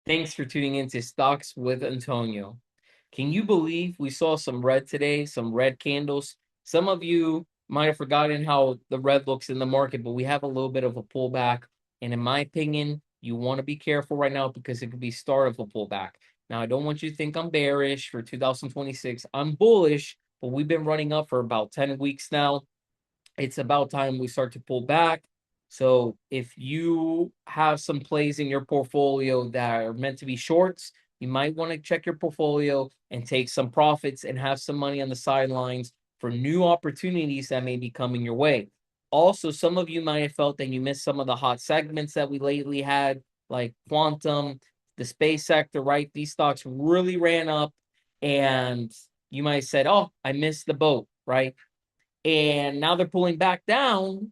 Thanks for tuning into Stocks with Antonio. Can you believe we saw some red today, some red candles? Some of you might have forgotten how the red looks in the market, but we have a little bit of a pullback. And in my opinion, you want to be careful right now because it could be start of a pullback. Now, I don't want you to think I'm bearish for 2026. I'm bullish, but we've been running up for about 10 weeks now. It's about time we start to pull back. So if you have some plays in your portfolio that are meant to be shorts, you might want to check your portfolio and take some profits and have some money on the sidelines for new opportunities that may be coming your way. Also, some of you might have felt that you missed some of the hot segments that we lately had, like quantum, the space sector, right? These stocks really ran up, and you might have said, oh, I missed the boat, right? And now they're pulling back down,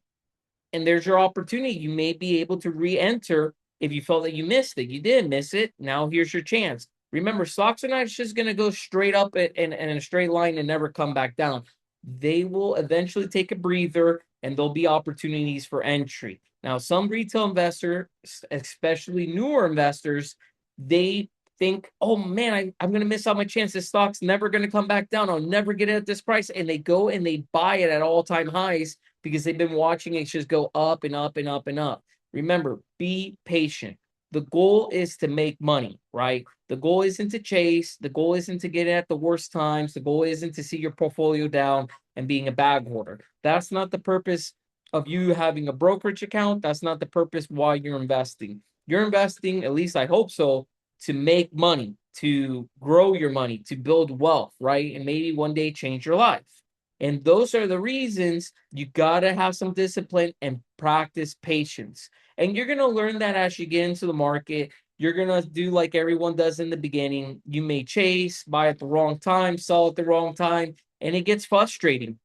and there's your opportunity. You may be able to re-enter if you felt that you missed it. You did miss it. Now here's your chance. Remember, stocks are not just going to go straight up in a straight line and never come back down. They will eventually take a breather, and there'll be opportunities for entry. Now, some retail investors, especially newer investors, they think, oh man, I'm going to miss out my chance. This stock's never going to come back down. I'll never get it at this price. And they go and they buy it at all-time highs because they've been watching it just go up and up and up and up. Remember, be patient. The goal is to make money, right? The goal isn't to chase. The goal isn't to get it at the worst times. The goal isn't to see your portfolio down and being a bag hoarder. That's not the purpose of you having a brokerage account. That's not the purpose why you're investing. You're investing, at least I hope so, to make money, to grow your money, to build wealth, right? And maybe one day change your life. And those are the reasons you got to have some discipline and practice patience. And you're going to learn that as you get into the market. You're going to do like everyone does in the beginning. You may chase, buy at the wrong time, sell at the wrong time, and it gets frustrating.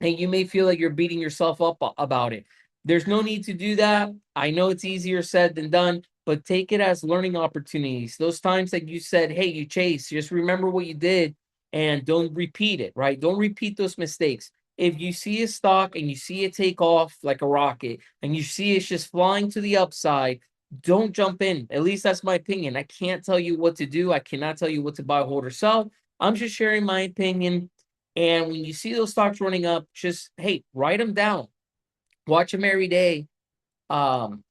And you may feel like you're beating yourself up about it. There's no need to do that. I know it's easier said than done, but take it as learning opportunities. Those times that you said, hey, you chase, just remember what you did and don't repeat it, right? Don't repeat those mistakes. If you see a stock and you see it take off like a rocket and you see it's just flying to the upside, don't jump in. At least that's my opinion. I can't tell you what to do. I cannot tell you what to buy, hold, or sell. I'm just sharing my opinion. And when you see those stocks running up, just, hey, write them down. Watch them every day. And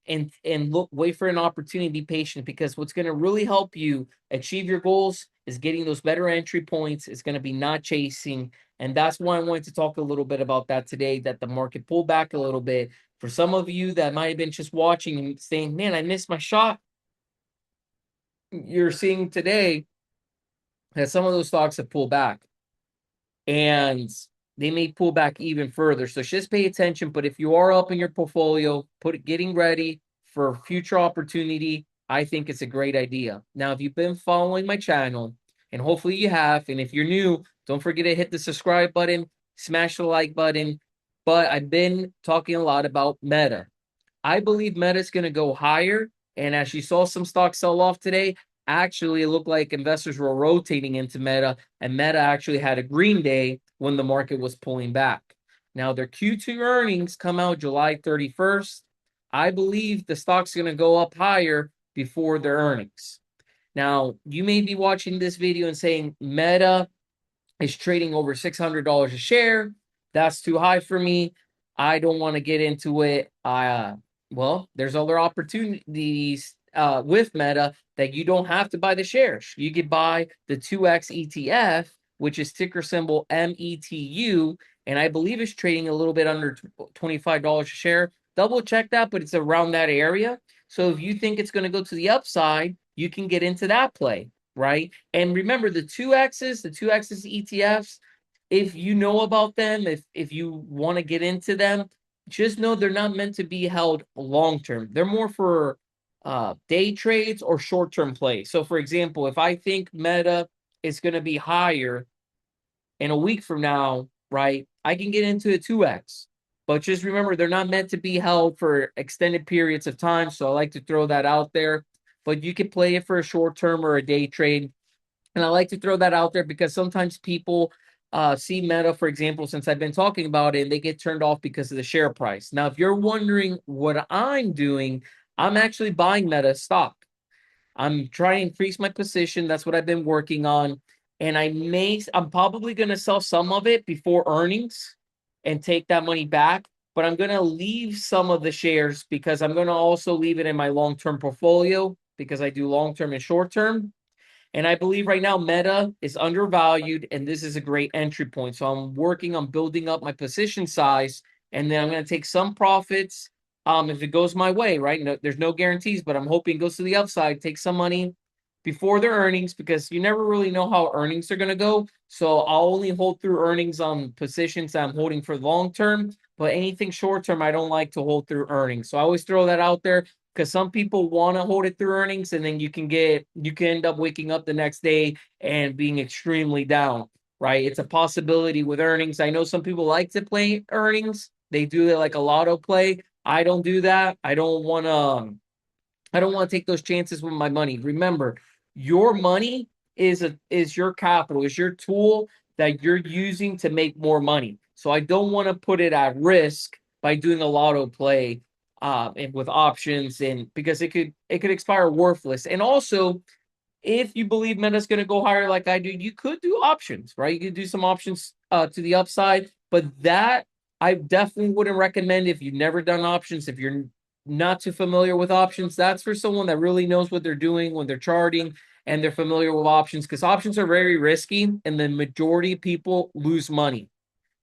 look, wait for an opportunity, be patient, because what's going to really help you achieve your goals is getting those better entry points. It's going to be not chasing. And that's why I wanted to talk a little bit about that today, that the market pulled back a little bit. For some of you that might have been just watching and saying, man, I missed my shot. You're seeing today that some of those stocks have pulled back, and they may pull back even further. So just pay attention. But if you are up in your portfolio, getting ready for future opportunity, I think it's a great idea. Now, if you've been following my channel, and hopefully you have, and if you're new, don't forget to hit the subscribe button, smash the like button. But I've been talking a lot about Meta. I believe Meta is going to go higher. And as you saw some stocks sell off today, actually it looked like investors were rotating into Meta, and Meta actually had a green day when the market was pulling back. Now, their Q2 earnings come out July 31st. I believe the stock's going to go up higher before their earnings. Now, you may be watching this video and saying Meta is trading over $600 a share. That's too high for me. I don't want to get into it. Well, there's other opportunities with Meta that you don't have to buy the shares. You could buy the 2X ETF, which is ticker symbol METU, and I believe it's trading a little bit under $25 a share. Double check that, but it's around that area. So if you think it's going to go to the upside, you can get into that play, right? And remember the 2X's ETFs, if you know about them, if you want to get into them, just know they're not meant to be held long term. They're more for day trades or short term plays. So, for example, if I think Meta is going to be higher in a week from now, right, I can get into a 2X. But just remember, they're not meant to be held for extended periods of time. So I like to throw that out there. But you can play it for a short term or a day trade. And I like to throw that out there because sometimes people see Meta, for example, since I've been talking about it, and they get turned off because of the share price. Now, if you're wondering what I'm doing, I'm actually buying Meta stock. I'm trying to increase my position. That's what I've been working on. And I'm probably going to sell some of it before earnings and take that money back. But I'm going to leave some of the shares because I'm going to also leave it in my long-term portfolio because I do long-term and short-term. And I believe right now Meta is undervalued, and this is a great entry point. So I'm working on building up my position size, and then I'm going to take some profits if it goes my way, right? No, there's no guarantees, but I'm hoping it goes to the upside, take some money before their earnings because you never really know how earnings are going to go. So I'll only hold through earnings on positions that I'm holding for long term, but anything short term, I don't like to hold through earnings. So I always throw that out there because some people want to hold it through earnings and then you can end up waking up the next day and being extremely down, right? It's a possibility with earnings. I know some people like to play earnings. They do it like a lotto play. I don't do that. I don't want to take those chances with my money. Remember, your money is your capital, is your tool that you're using to make more money. So I don't want to put it at risk by doing a lotto play and with options and because it could expire worthless. And also, if you believe Meta's going to go higher like I do, you could do options, right? You could do some options to the upside, but that I definitely wouldn't recommend if you've never done options. If you're not too familiar with options, that's for someone that really knows what they're doing when they're charting and they're familiar with options because options are very risky and the majority of people lose money.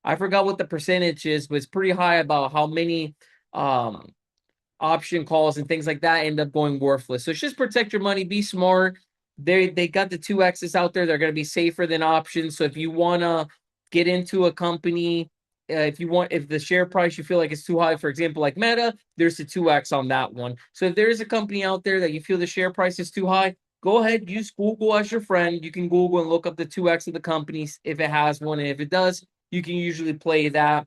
I forgot what the percentage is, but it's pretty high about how many um, option calls and things like that end up going worthless. So it's just protect your money, be smart. They got the two X's out there. They're going to be safer than options. So if you want to get into a company, if the share price you feel like it's too high, for example, like Meta, there's the 2X on that one. So if there is a company out there that you feel the share price is too high, go ahead, use Google as your friend. You can Google and look up the 2X of the companies if it has one. And if it does, you can usually play that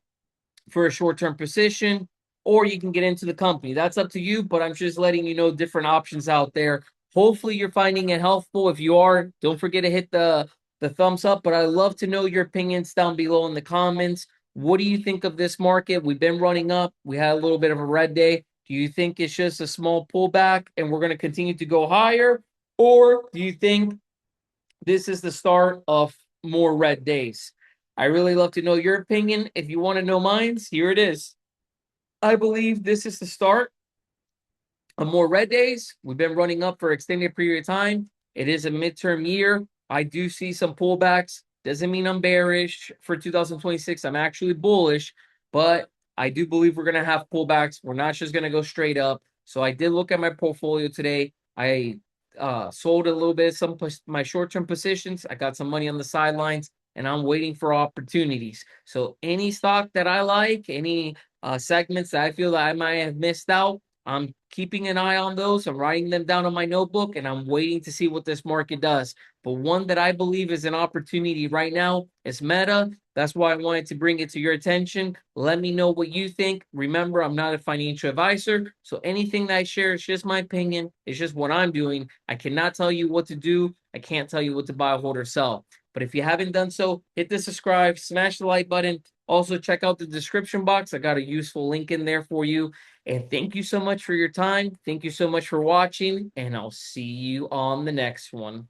for a short-term position, or you can get into the company. That's up to you, but I'm just letting you know different options out there. Hopefully you're finding it helpful. If you are, don't forget to hit the thumbs up, but I'd love to know your opinions down below in the comments. What do you think of this market? We've been running up. We had a little bit of a red day. Do you think it's just a small pullback and we're going to continue to go higher? Or do you think this is the start of more red days? I really love to know your opinion. If you want to know mine, here it is. I believe this is the start more red days. We've been running up for extended period of time. It is a midterm year. I do see some pullbacks. Doesn't mean I'm bearish for 2026. I'm actually bullish, but I do believe we're going to have pullbacks. We're not just going to go straight up. So I did look at my portfolio today. I sold a little bit of my short-term positions. I got some money on the sidelines, and I'm waiting for opportunities. So any stock that I like, any segments that I feel that I might have missed out, I'm keeping an eye on those. I'm writing them down on my notebook and I'm waiting to see what this market does. But one that I believe is an opportunity right now is Meta. That's why I wanted to bring it to your attention. Let me know what you think. Remember, I'm not a financial advisor, so anything that I share is just my opinion. It's just what I'm doing. I cannot tell you what to do. I can't tell you what to buy, hold, or sell. But if you haven't done so, hit the subscribe, smash the like button. Also, check out the description box. I got a useful link in there for you. And thank you so much for your time. Thank you so much for watching, and I'll see you on the next one.